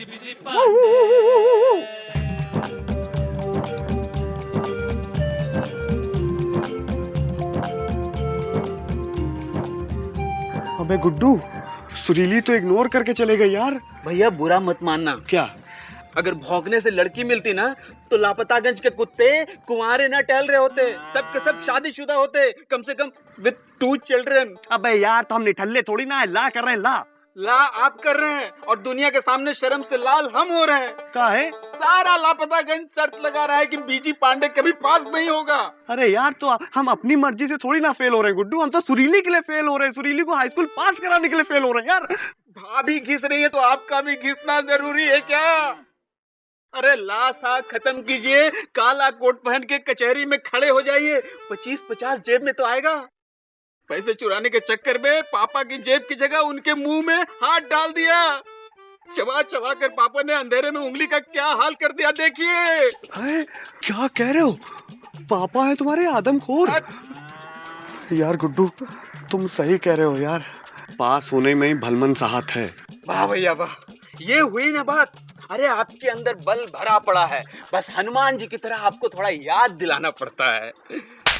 Busy Pandey. अबे गुड्डू, सुरीली तो इग्नोर करके चले गए यार। भैया बुरा मत मानना, क्या? अगर भौंकने से लड़की मिलती ना तो लापतागंज के कुत्ते कुंवारे ना टहल रहे होते, सब के सब शादीशुदा होते, कम से कम विद 2 चिल्ड्रन। अबे यार, तो हम निठल्ले थोड़ी ना है, ला कर रहे हैं, ला आप कर रहे हैं और दुनिया के सामने शर्म से लाल हम हो रहे हैं। का है? सारा लापतागंज शर्त लगा रहा है कि बीजी पांडे कभी पास नहीं होगा। अरे यार, तो हम अपनी मर्जी से थोड़ी ना फेल हो रहे हैं गुड्डू, हम तो सुरीली के लिए फेल हो रहे हैं, सुरीली को हाई स्कूल पास कराने के लिए फेल हो रहे हैं यार। भाभी घिस रही है तो आपका भी घिसना जरूरी है क्या? अरे लाश आग खत्म कीजिए, काला कोट पहन के कचहरी में खड़े हो जाइए, 25-50 जेब में तो आएगा। पैसे चुराने के चक्कर में पापा की जेब की जगह उनके मुंह में हाथ डाल दिया। चबा चबा कर पापा ने अंधेरे में उंगली का क्या हाल कर दिया देखिए। क्या कह रहे हो? पापा है तुम्हारे आदमखोर। यार गुड्डू, तुम सही कह रहे हो यार, पास होने में ही भलमन साहत है। वाह भैया वाह, ये हुई ना बात। अरे आपके अंदर बल भरा पड़ा है, बस हनुमान जी की तरह आपको थोड़ा याद दिलाना पड़ता है।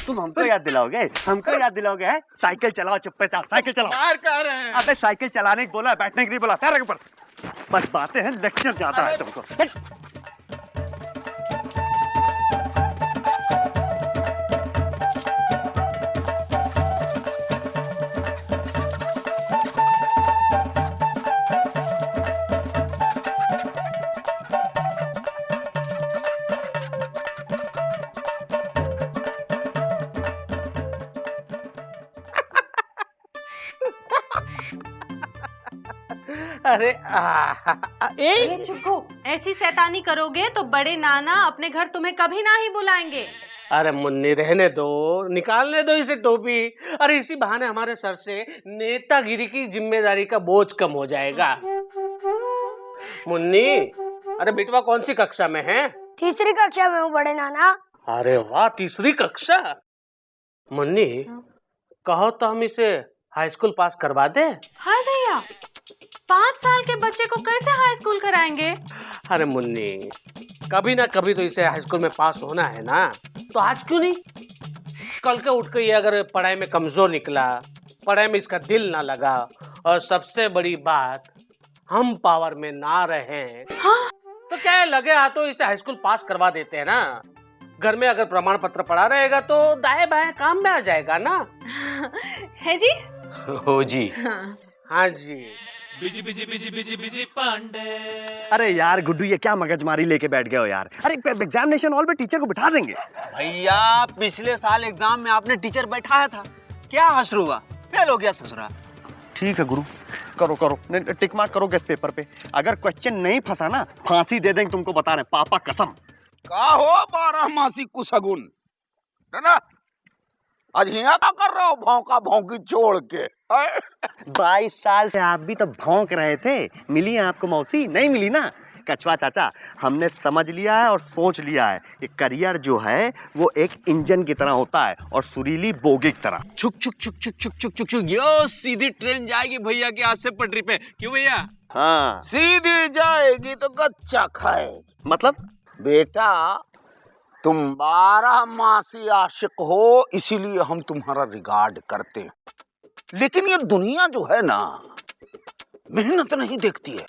तुम हमको याद दिलाओगे? हमको याद दिलाओगे? साइकिल चलाओ चुपचाप, साइकिल चलाओ। बाहर कह रहे हैं? अबे साइकिल चलाने को बोला, बैठने के लिए बोला। पैर ऊपर। बस बातें हैं, लेक्चर ज्यादा है तुमको। अरे ए चुप, ऐसी शैतानी करोगे तो बड़े नाना अपने घर तुम्हें कभी ना ही बुलाएंगे। अरे मुन्नी रहने दो, निकालने दो इसे टोपी। अरे इसी बहाने हमारे सर से नेतागिरी की जिम्मेदारी का बोझ कम हो जाएगा। मुन्नी, अरे बेटवा कौन सी कक्षा में है? तीसरी कक्षा में हूँ बड़े नाना। अरे वाह, तीसरी कक्षा। मुन्नी, कहो तो हम इसे हाई स्कूल पास करवा दे। हाय भैया, 5 साल के बच्चे को कैसे हाई स्कूल कराएंगे? अरे मुन्नी, कभी ना कभी तो इसे हाई स्कूल में पास होना है ना, तो आज क्यों नहीं? कल के उठ के ये अगर पढ़ाई में कमजोर निकला, पढ़ाई में इसका दिल ना लगा, और सबसे बड़ी बात हम पावर में ना रहे, हाँ? तो क्या है, लगे हाथों इसे हाई स्कूल पास करवा देते हैं ना। घर में अगर प्रमाण पत्र पड़ा रहेगा तो दाएं बाएं काम में आ जाएगा ना। है जी? हो जी। हाँ जी। Busy busy busy busy busy Pandey. अरे यार गुड्डू, ये क्या मगजमारी लेके बैठ गए हो यार? अरे एग्जामिनेशन हॉल में टीचर को बिठा देंगे। भैया पिछले साल एग्जाम में आपने टीचर बैठाया था, क्या हश्र हुआ? फेल हो गया ससुरा। ठीक है गुरु, करो करो, टिक मार्क करो गेस्ट पेपर पे। अगर क्वेश्चन नहीं फंसा ना, फांसी दे देंगे तुमको, बता रहे पापा कसम। का हो 12 मासी कुसगुन, है ना? आज यहाँ क्या कर रहे हो भौंका भौंकी छोड़ के? 22 साल से आप भी तो भौंक रहे थे। मिली है आपको मौसी? नहीं मिली ना। कछुआ चाचा, हमने समझ लिया है और सोच लिया है कि करियर जो है वो एक इंजन की तरह होता है और सुरीली बोगी की तरह। छुक छुक छुक छुक छुक छुक छुक छुक, यो सीधी ट्रेन जाएगी भैया के हाथ से पटरी पे। क्यों भैया? हाँ, सीधी जाएगी तो कच्चा खाएगी। मतलब बेटा, तुम 12 मासी आशिक हो, इसीलिए हम तुम्हारा रिगार्ड करते हैं। लेकिन ये दुनिया जो है ना, मेहनत नहीं देखती है,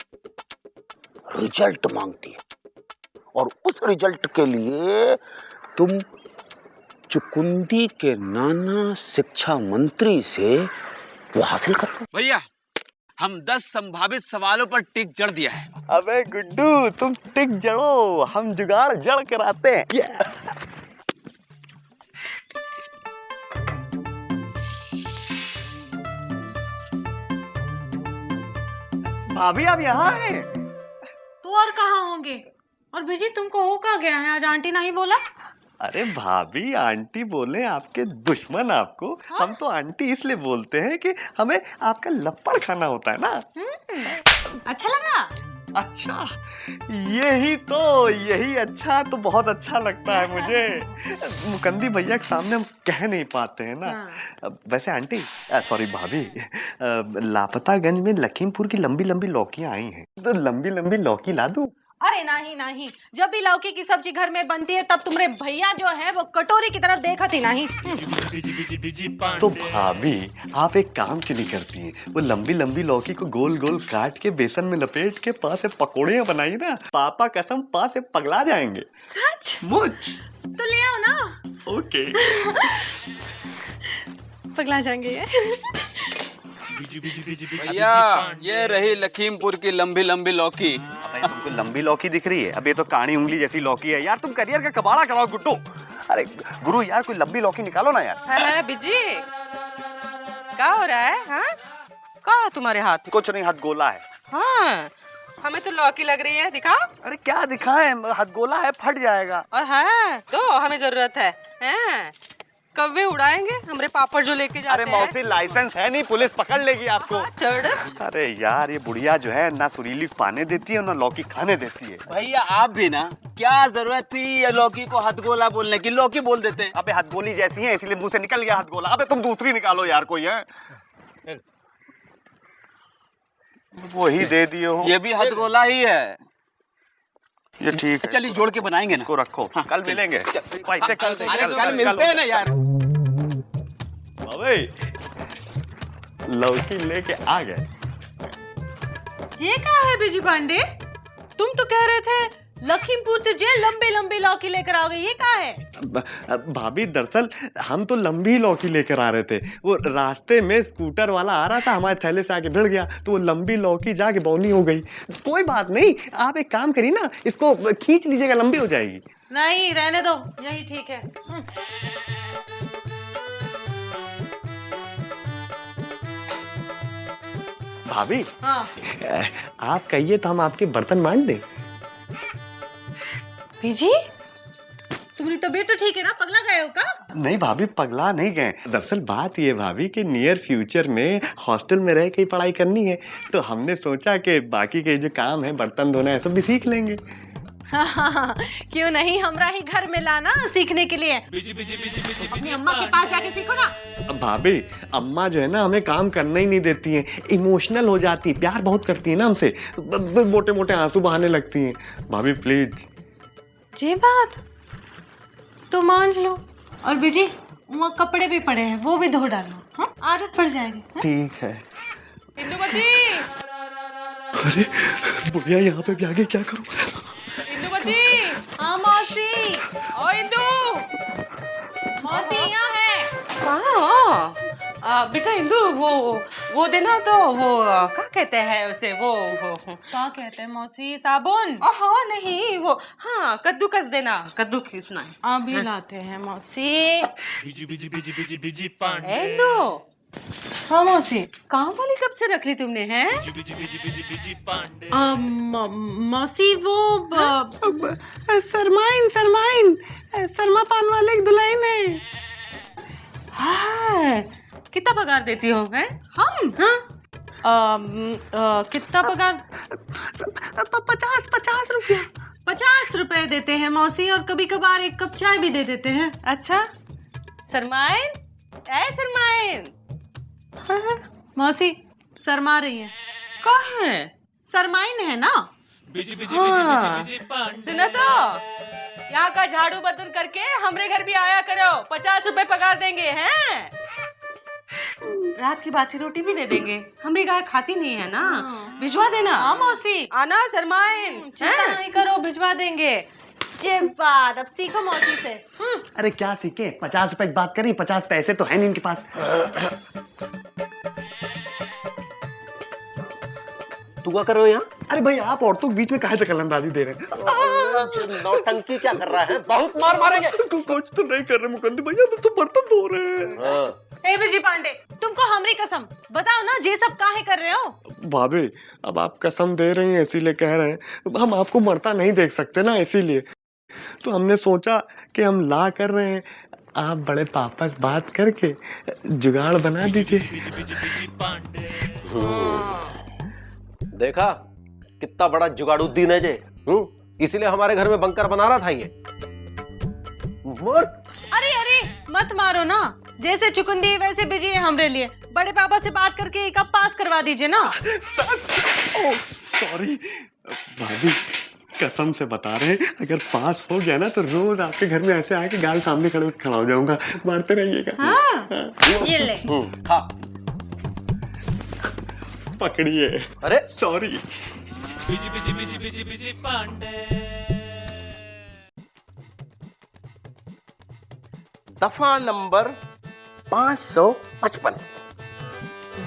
रिजल्ट मांगती है। और उस रिजल्ट के लिए तुम चुकुंदी के नाना शिक्षा मंत्री से वो हासिल करो। भैया, हम 10 संभावित सवालों पर टिक जड़ दिया है। अबे गुड्डू, तुम टिक जड़ो, हम जुगाड़ जड़ कराते हैं। भाभी आप यहाँ हैं? तो और कहाँ होंगे? और बिजी तुमको हो कहाँ गया है? आज आंटी नहीं बोला? अरे भाभी, आंटी बोले आपके दुश्मन आपको। हाँ? हम तो आंटी इसलिए बोलते हैं कि हमें आपका लप्पड़ खाना होता है ना। अच्छा लगा? अच्छा, यही अच्छा तो बहुत अच्छा लगता है मुझे। मुकंदी भैया के सामने हम कह नहीं पाते हैं ना। वैसे आंटी, सॉरी भाभी, लापतागंज में लखीमपुर की लंबी लंबी लौकियां आई हैं, तो लंबी लंबी लौकी ला दूं? अरे नहीं नहीं, जब भी लौकी की सब्जी घर में बनती है तब तुम्हारे भैया जो है वो कटोरी की तरफ देखा थी नहीं। बिजी पांडे। तो भाभी आप एक काम क्यों नहीं करती हैं? वो लंबी लंबी लौकी को गोल गोल काट के बेसन में लपेट के पा से पकौड़ियां बनाई ना, पापा कसम पा से पगला जाएंगे। सच? मुझ तो ले आओ ना। ओके। पगला जाएंगे ये। भैया, ये रही लखीमपुर की लंबी लंबी लौकी। अबे तुमको लंबी लौकी दिख रही है? अब ये तो कानी उंगली जैसी लौकी है यार। तुम करियर का कबाड़ा कराओ गुड्डू। अरे गुरु यार, कोई लंबी लौकी निकालो ना यार। है बिजी, क्या हो रहा है? हाँ, क्या है तुम्हारे हाथ? कुछ नहीं, हाथ गोला है। हाँ, हमें तो लौकी लग रही है, दिखाओ। अरे क्या दिखाएं, हाथ गोला है, फट जाएगा। और है तो हमें जरूरत है, हैं? कब्बे उड़ाएंगे हमारे पापड़ जो लेके जाते अरे हैं। मौसी, लाइसेंस है नहीं, पुलिस पकड़ लेगी आपको। चढ़। अरे यार, ये बुढ़िया जो है ना सुरीली पाने देती है ना लौकी खाने देती है। भैया आप भी ना, क्या जरूरत थी ये लौकी को हथगोला बोलने की? लौकी बोल देते हैं। अबे हथगोली जैसी है इसलिए मुंह से निकल गया हथगोला। अबे तुम दूसरी निकालो यार, कोई है? वही दे दिए हो। ये भी हथगोला ही है। ये ठीक है, चलिए जोड़ के बनाएंगे ना। इसको रखो। हाँ, कल मिलेंगे। पैसे कल देंगे। कल मिलते हैं ना यार। अबे लौकी लेके आ गए। ये क्या है बिजी पांडे? तुम तो कह रहे थे लखीमपुर से जे लंबे लंबे लौकी लेकर आओगे, ये क्या है? भाभी दरअसल हम तो लंबी लौकी लेकर आ रहे थे। वो रास्ते में स्कूटर वाला आ रहा था, हमारे थैले से आके भिड़ गया, तो वो लंबी लौकी जाके बौनी हो गई। कोई बात नहीं, आप एक काम करिए ना, इसको खींच लीजिएगा, लंबी हो जाएगी। नहीं, रहने दो, यही ठीक है। भाभी हाँ आप कहिए तो हम आपके बर्तन मांज दें। बिजी, तुम्हारी तबीयत तो ठीक है ना? पगला गए हो का? नहीं भाभी, पगला नहीं गए। दरअसल बात ये भाभी कि नियर फ्यूचर में हॉस्टल में रह के ही पढ़ाई करनी है, तो हमने सोचा कि बाकी के जो काम है, बर्तन धोना है, सब भी सीख लेंगे। क्यों नहीं, हमरा ही घर में लाना सीखने के लिए। अपनी अम्मा के पास जाके सीखो ना। अब भाभी, अम्मा जो है ना हमें काम करना ही नहीं देती हैं, इमोशनल हो जाती, प्यार बहुत करती है ना हमसे, मोटे मोटे आंसू बहाने लगती हैं। भाभी प्लीज। ये बात तो मान लो। और बिजी, वो कपड़े भी पड़े हैं, वो भी धो डालो। हाँ, आदत पड़ जाएगी। ठीक है। इंदुमती, अरे बुढ़िया यहाँ पे भी आ गई, क्या करूं? इंदुमती, हाँ मौसी। ओ इंदु, मौसी यहाँ है। कहाँ? बेटा इंदु, वो देना तो, वो क्या कहते हैं उसे, वो क्या कहते हैं मौसी? साबुन? हाँ नहीं, वो हाँ कद्दूकस देना, कद्दू खींचना है। अभी लाते हैं मौसी। बिजी पांडे। इंदु, हाँ मौसी। काम वाली कब से रख ली तुमने, हैं? बिजी पांडे। मौसी वो सरमाइन शर्मा पान वाले की दुल्हन है। हाँ, कितना पगार देती हो, हैं? हम? हाँ? कितना पगार? 50 रुपया। 50 रुपए देते हैं मौसी, और कभी कभार एक कप चाय भी दे देते हैं। अच्छा, सरमाइन, ए सरमाइन। मौसी शर्मा रही है। कौन है? सरमाइन है ना? बिजी पांडे। सुना तो, यहाँ का झाड़ू बर्तन करके हमरे घर भी आया करो, 50 रुपए पगार देंगे, हैं? रात की बासी रोटी भी दे देंगे, हमारी गाय खाती नहीं है ना, भिजवा देना। हाँ मौसी, आना सरमाइन। चिंता नहीं करो, भिजवा देंगे। ये बात अब सीखो मौसी से। अरे क्या सीखे, 50 रुपए की बात करी, 50 पैसे तो है नहीं इनके पास। तू क्या कर रहे हो यहाँ? अरे भाई, आप औरतों के बीच में काहे से कलंदाजी दे रहे हैं? नौटंकी क्या कर रहा है? बहुत मार मारेंगे। कुछ तो नहीं कर रहे मुकंदी भैया, हम तो बर्तन धो रहे हैं। ए बिजी पांडे, तुमको हमरी कसम बताओ ना, ये सब काहे कर रहे हो? भाभी, अब आप कसम दे रही हैं इसीलिए कह रहे हैं, हम आपको मरता नहीं देख सकते ना, इसीलिए तो हमने सोचा कि हम ला कर रहे हैं, आप बड़े पापा से बात करके जुगाड़ बना दीजिए। देखा, कितना बड़ा जुगाड़ुद्दीन है जे। इसीलिए हमारे घर में बंकर बना रहा था ये। अरे अरे मत मारो ना, जैसे चुकुंदी वैसे बिजी है हमरे लिए। बड़े पापा से बात करके एक अब पास करवा दीजिए ना। सॉरी भाभी, कसम से बता रहे हैं, अगर पास हो गया ना तो रोज आपके घर में ऐसे आके गाल सामने खड़ा हो जाऊंगा, मारते रहिएगा। हाँ, ये ले। खा। पकड़िए। अरे sorry. Busy busy busy busy busy Pandey. दफा नंबर 555।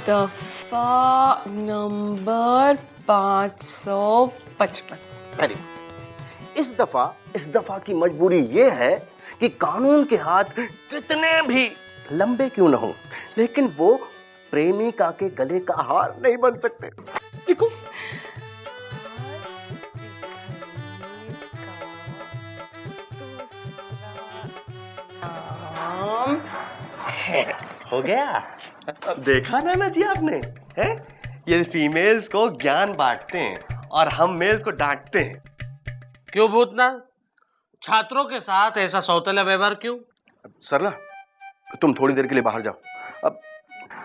दफा नंबर 555। Very good. इस दफा की मजबूरी ये है कि कानून के हाथ कितने भी लंबे क्यों न हो, लेकिन वो प्रेमिका के गले का हार नहीं बन सकते। देखो हो गया। देखा ना जी आपने, हैं? ये फीमेल्स को ज्ञान बांटते हैं और हम मेल्स को डांटते हैं। क्यों भूतनाथ, छात्रों के साथ ऐसा सौतेला व्यवहार क्यों? सरला, तुम थोड़ी देर के लिए बाहर जाओ।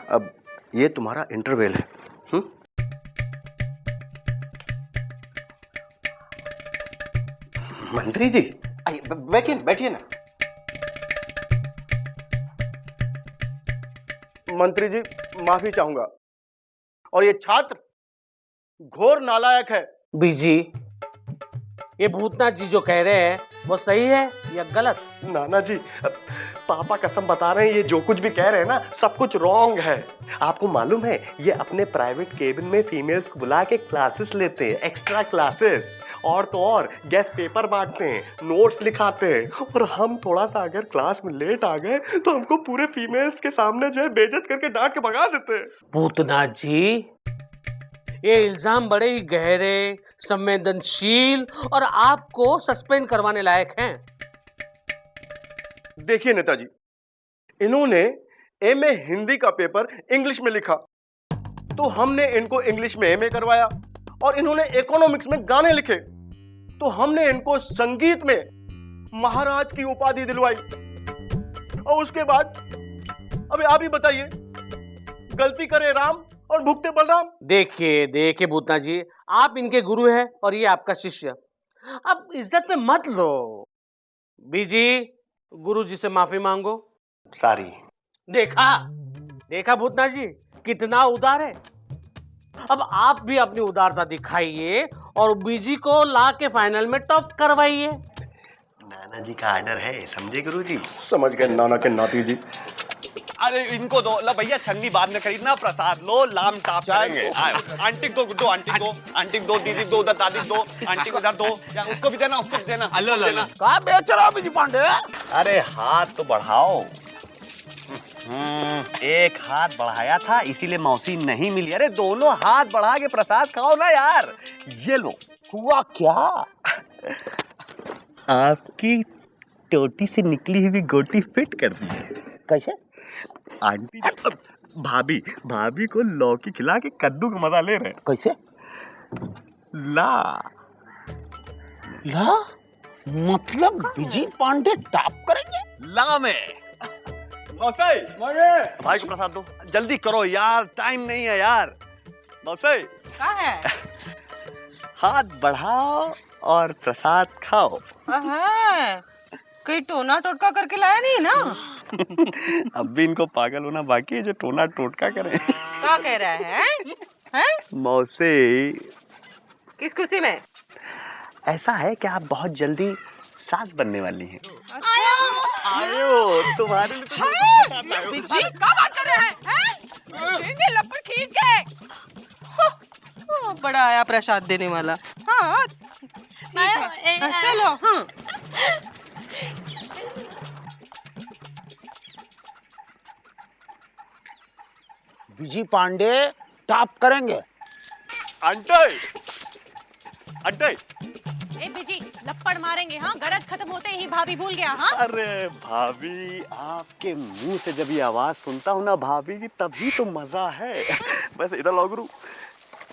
अब ये तुम्हारा इंटरवल है। मंत्री जी आइए, बैठिए ना। मंत्री जी, माफी चाहूंगा, और ये छात्र घोर नालायक है। बीजी, ये भूतनाथ जी जो कह रहे हैं वो सही है या गलत? नाना जी, पापा कसम बता रहे हैं, ये जो कुछ भी कह रहे हैं ना सब कुछ रॉन्ग है। आपको मालूम है, ये अपने प्राइवेट केबिन में फीमेल्स को बुला के क्लासेस लेते हैं, एक्स्ट्रा क्लासेस। और तो और गेस्ट पेपर बांटते हैं, नोट्स लिखाते हैं, और हम थोड़ा सा अगर क्लास में लेट आ गए तो हमको पूरे फीमेल्स के सामने जो है बेइज्जत करके डांट के भगा देते हैं। भूतनाथ जी, ये इल्जाम बड़े ही गहरे, संवेदनशील और आपको सस्पेंड करवाने लायक हैं। देखिए नेताजी, इन्होंने एमए हिंदी का पेपर इंग्लिश में लिखा, तो हमने इनको इंग्लिश में एमए करवाया, और इन्होंने इकोनॉमिक्स में गाने लिखे, तो हमने इनको संगीत में महाराज की उपाधि दिलवाई। और उसके बाद अभी आप ही बताइए, गलती करे राम और भुगते बलराम। देखिए भूतनाथ जी, आप इनके गुरु हैं और ये आपका शिष्य। अब इज्जत पे मत लो। बीजी, गुरु जी से माफी मांगो। सॉरी। देखा भूतनाथ जी कितना उदार है। अब आप भी अपनी उदारता दिखाइए और बीजी को ला के फाइनल में टॉप करवाइए। नाना जी का ऑर्डर है, समझे गुरुजी? समझ गए नाना के नाती जी। अरे इनको दो, ला भैया छन्नी बाद में खरीदना, प्रसाद लो, लाम टाप करेंगे। आंटी को दो, आंटी को दो, दीदी दो, दादी दो, आंटी को उधर दो, उसको भी देना, उसको भी देना। अल्लाह कहाँ बेच रहा बिजी पांडे? अरे हाथ तो बढ़ाओ। एक हाथ बढ़ाया था इसीलिए मौसी नहीं मिली। अरे दोनों हाथ बढ़ा के प्रसाद खाओ ना यार। ये लो। हुआ क्या? आपकी टोटी से निकली हुई गोटी फिट कर दी। कैसे? आंटी भाभी को लौकी खिला के कद्दू का मजा ले रहे हैं। कैसे? ला मतलब बिजी पांडे टॉप करेंगे? ला में मौसी, भाई को प्रसाद दो, जल्दी करो यार, टाइम नहीं है यार। मौसी क्या है? हाथ बढ़ाओ और प्रसाद खाओ। कहीं टोना टोटका करके लाया नहीं ना? अब भी इनको पागल होना बाकी है जो टोना टोटका करे। क्या कह रहा है? मौसी, किस खुशी में? ऐसा है कि आप बहुत जल्दी सास बनने वाली हैं। आयो तुम्हारे लिए तो बिजी क्या बात कर रहे हैं? देंगे लपड़ खींच के। बड़ा आया प्रसाद देने वाला। हाँ ठीक है, चलो। हाँ बिजी पांडे टॉप करेंगे। आंटी ए बिजी, लपड़ मारेंगे। हाँ, गरज खत्म होते ही भाभी भूल गया। हाँ, अरे भाभी, आपके मुंह से जब ये आवाज सुनता हूँ ना भाभी की, तभी तो मजा है। बस इधर लो गुरु,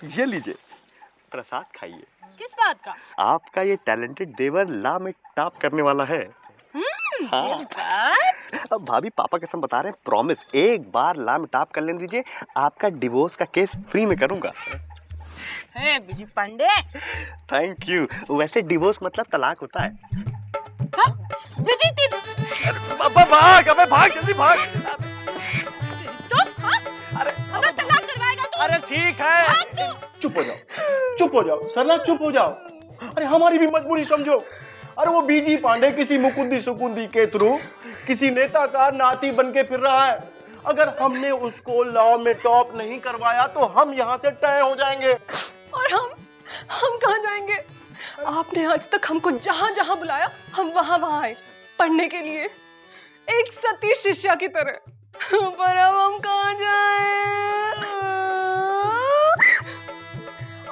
ये लीजिए प्रसाद खाइए। किस बात का? आपका ये टैलेंटेड देवर ला में टॉप करने वाला है। अब भाभी पापा कसम बता रहे हैं, प्रॉमिस एक बार ला में टॉप कर लेने दीजिए, आपका डिवोर्स का केस फ्री में करूंगा। है बिजी पांडे। Thank you. वैसे डिवोर्स मतलब तलाक होता है। बिजी तीन। अबे भाग, अबे भाग, जल्दी भाग। तो अरे तलाक करवाएगा तू? अरे ठीक है। चुप हो जाओ, चुप हो जाओ सरला, चुप हो जाओ। अरे हमारी भी मजबूरी समझो। अरे वो बीजी पांडे किसी मुकुंदी सुकुंदी के थ्रू किसी नेता का नाती बन के फिर रहा है। अगर हमने उसको लॉ में टॉप नहीं करवाया तो हम यहाँ से तय हो जाएंगे। और हम कहाँ जाएंगे? आपने आज तक हमको जहां जहां बुलाया हम वहां आए पढ़ने के लिए, एक सती शिष्या की तरह। पर अब हम कहाँ जाएं?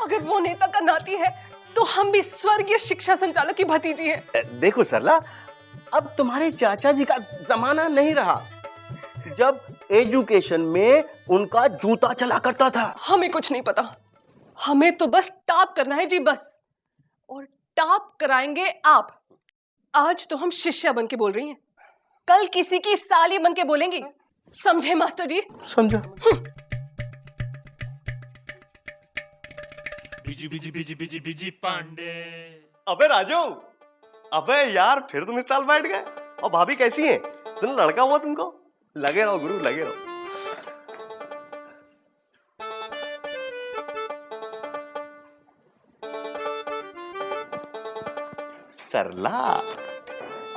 अगर वो नेता का नाती है तो हम भी स्वर्गीय शिक्षा संचालक की भतीजी हैं। देखो सरला, अब तुम्हारे चाचा जी का जमाना नहीं रहा जब एजुकेशन में उनका जूता चला करता था। हमें कुछ नहीं पता, हमें तो बस टॉप करना है जी, बस। और टॉप कराएंगे आप। आज तो हम शिष्या बन के बोल रही हैं, कल किसी की साली बन के बोलेंगी, समझे मास्टर जी? समझो। Busy busy busy busy busy Pandey. अबे राजू, अबे यार फिर तुम इस साल बैठ गए। और भाभी कैसी है? तुम लड़का हुआ तुमको? लगे रहो गुरु, लगे रहो। सरला,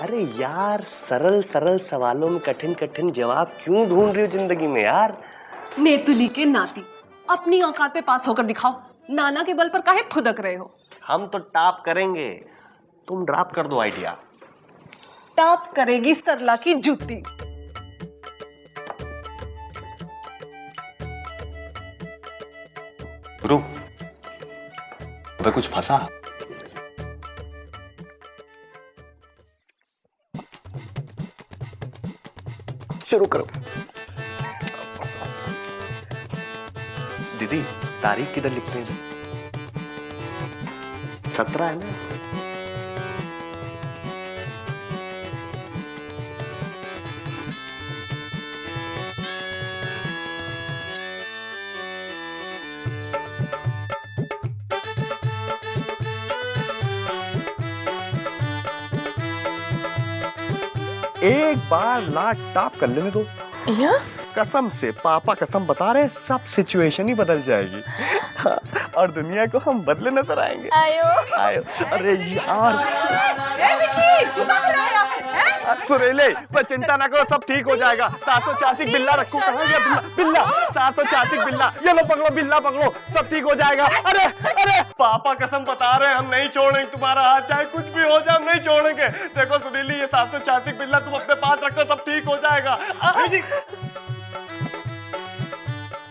अरे यार सरल सरल सवालों में कठिन कठिन जवाब क्यों ढूंढ रही हो जिंदगी में यार? नेतुली के नाती, अपनी औकात पे पास होकर दिखाओ, नाना के बल पर काहे फुदक रहे हो? हम तो टॉप करेंगे, तुम ड्रॉप कर दो आइडिया। टॉप करेगी सरला की जूती। गुरु, अबे कुछ फंसा? शुरू करो। दीदी तारीख किधर लिखते हैं? 17 है ना? एक बार लाट टॉप कर लेने दो। कसम से पापा कसम बता रहे हैं, सब सिचुएशन ही बदल जाएगी। और दुनिया को हम बदले नजर आएंगे। आयो आयो। अरे यार सुरेले, पर चिंता ना करो, सब ठीक हो जाएगा। 784 बिल्ला रखो। कहाँ गया बिल्ला? बिल्ला 784 बिल्ला, ये लो पकड़ो, बिल्ला पकड़ो, सब ठीक हो जाएगा। अरे अरे पापा कसम बता रहे हैं, हम नहीं छोड़ेंगे तुम्हारा हाथ, चाहे कुछ भी हो जाए हम नहीं छोड़ेंगे। देखो सुरीली, ये 784 बिल्ला तुम अपने पास रखो, सब ठीक हो जाएगा।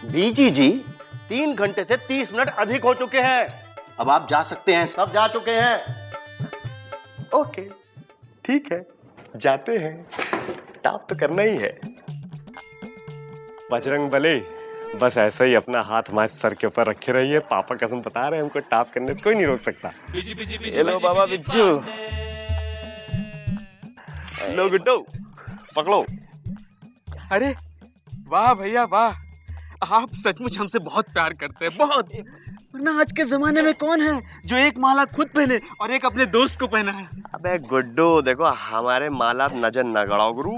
बीजी जी 3 घंटे से 30 मिनट अधिक हो चुके हैं, अब आप जा सकते हैं। सब जा चुके हैं। ओके ठीक है, जाते हैं। टॉप तो करना ही है। बजरंग बली, बस ऐसे ही अपना हाथ हमारे सर के ऊपर रखे रहिए। पापा कसम बता रहे हैं, हमको टॉप करने से कोई नहीं रोक सकता। हेलो बाबा बिज्जू। लो गुड्डो, पकड़ो। अरे वाह भैया वाह, आप सचमुच हमसे बहुत प्यार करते हैं, बहुत। वरना आज के जमाने में कौन है जो एक माला खुद पहने और एक अपने दोस्त को पहना है? अबे गुड्डो देखो, हमारे माला नजर न गड़ाओ गुरु।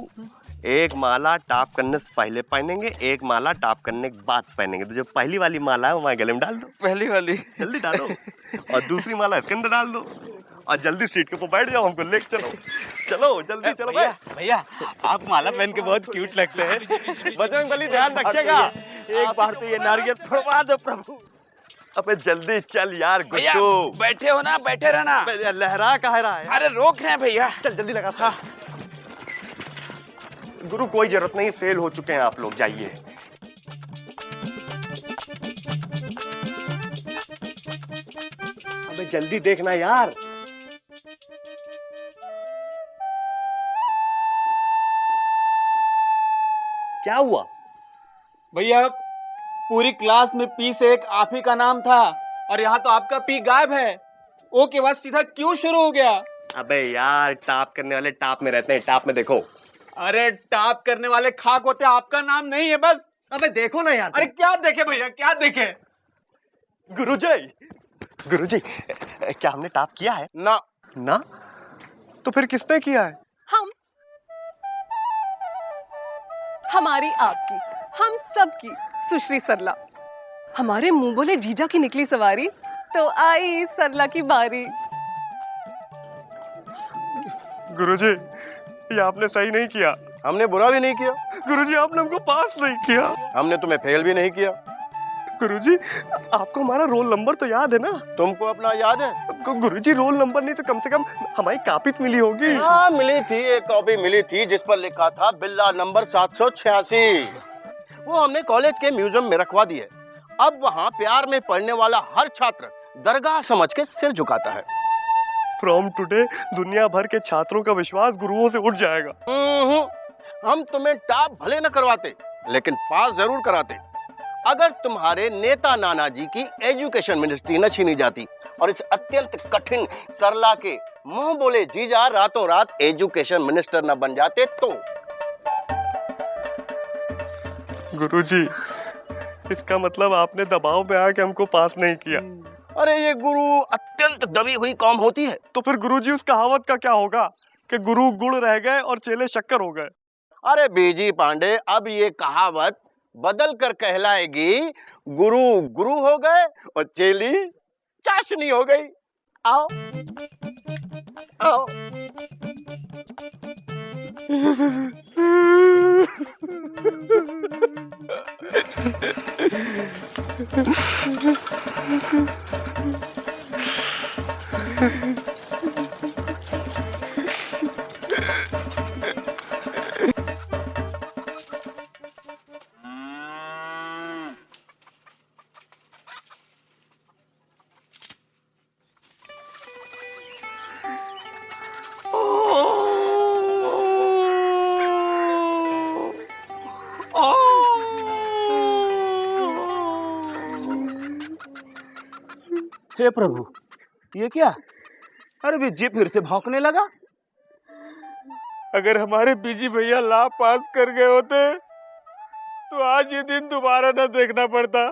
एक माला टॉप करने से पहले पहनेंगे, एक माला टॉप करने के बाद पहनेंगे। तो जो पहली वाली माला है वो हमारे गले में डाल दो। पहली वाली जल्दी डालो। और दूसरी माला इसके अंदर डाल दो। और जल्दी सीट के ऊपर बैठ जाओ, हमको लेके चलो। चलो जल्दी चलो भाई। भैया आप माला पहन के बहुत क्यूट लगते हैं। बजरंग बली ध्यान रखिएगा। एक बार तो ये नारियल फोड़वा दो प्रभु। अबे जल्दी चल यार गुड्डू। बैठे हो ना, बैठे रहना। लहरा कहाँ रहा है? अरे रोक रहे हैं भैया। चल जल्दी लगा। हाँ। गुरु कोई जरूरत नहीं, फेल हो चुके हैं आप लोग, जाइए। अबे जल्दी देखना यार। क्या हुआ? भैया पूरी क्लास में पी से एक आप ही का नाम था, और यहाँ तो आपका पी गायब है। ओ के बाद सीधा क्यों शुरू हो गया? अबे यार, टाप करने वाले टाप में रहते हैं, टाप में देखो। अरे टाप करने वाले खाक होते हैं, आपका नाम नहीं है बस। अबे देखो ना यार। अरे क्या देखे भैया, क्या देखे? गुरुजी, क्या हमने टाप किया है? ना। ना? तो फिर किसने किया है? हम, हमारी, आपकी, हम सबकी सुश्री सरला। हमारे मुंह बोले जीजा की निकली सवारी, तो आई सरला की बारी। गुरुजी, ये आपने सही नहीं किया। हमने बुरा भी नहीं किया। गुरुजी, आपने हमको पास नहीं किया। हमने तुम्हें फेल भी नहीं किया। गुरुजी, आपको हमारा रोल नंबर तो याद है ना? तुमको अपना याद है? गुरुजी, रोल नंबर नहीं तो कम से कम हमारी कॉपी तो मिली होगी। हाँ मिली थी, एक कॉपी मिली थी जिस पर लिखा था बिल्ला नंबर 786। वो हमने कॉलेज के म्यूजियम में रखवा दी है। अब वहाँ प्यार में पढ़ने वाला हर छात्र दरगाह समझ के सिर झुकाता है। फ्रॉम टुडे दुनिया भर के छात्रों का विश्वास गुरुओं से उठ जाएगा। हम तुम्हें टॉप भले न करवाते, लेकिन पास जरूर कराते, अगर तुम्हारे नेता नाना जी की एजुकेशन मिनिस्ट्री न छीनी जाती और इस अत्यंत कठिन सरला के मुंह बोले जीजा रातों रात एजुकेशन मिनिस्टर न बन जाते तो। गुरुजी, इसका मतलब आपने दबाव में आके हमको पास नहीं किया। अरे ये गुरु अत्यंत दबी हुई कौम होती है। तो फिर गुरुजी, उस कहावत का क्या होगा कि गुरु गुड़ रह गए और चेले शक्कर हो गए? अरे बीजी पांडे, अब ये कहावत बदल कर कहलाएगी, गुरु गुरु हो गए और चेली चाशनी हो गई। आओ आओ। हे प्रभु, ये क्या? अरे बिज्जी फिर से भौंकने लगा। अगर हमारे बीजी भैया ला पास कर गए होते तो आज ये दिन दोबारा न देखना पड़ता।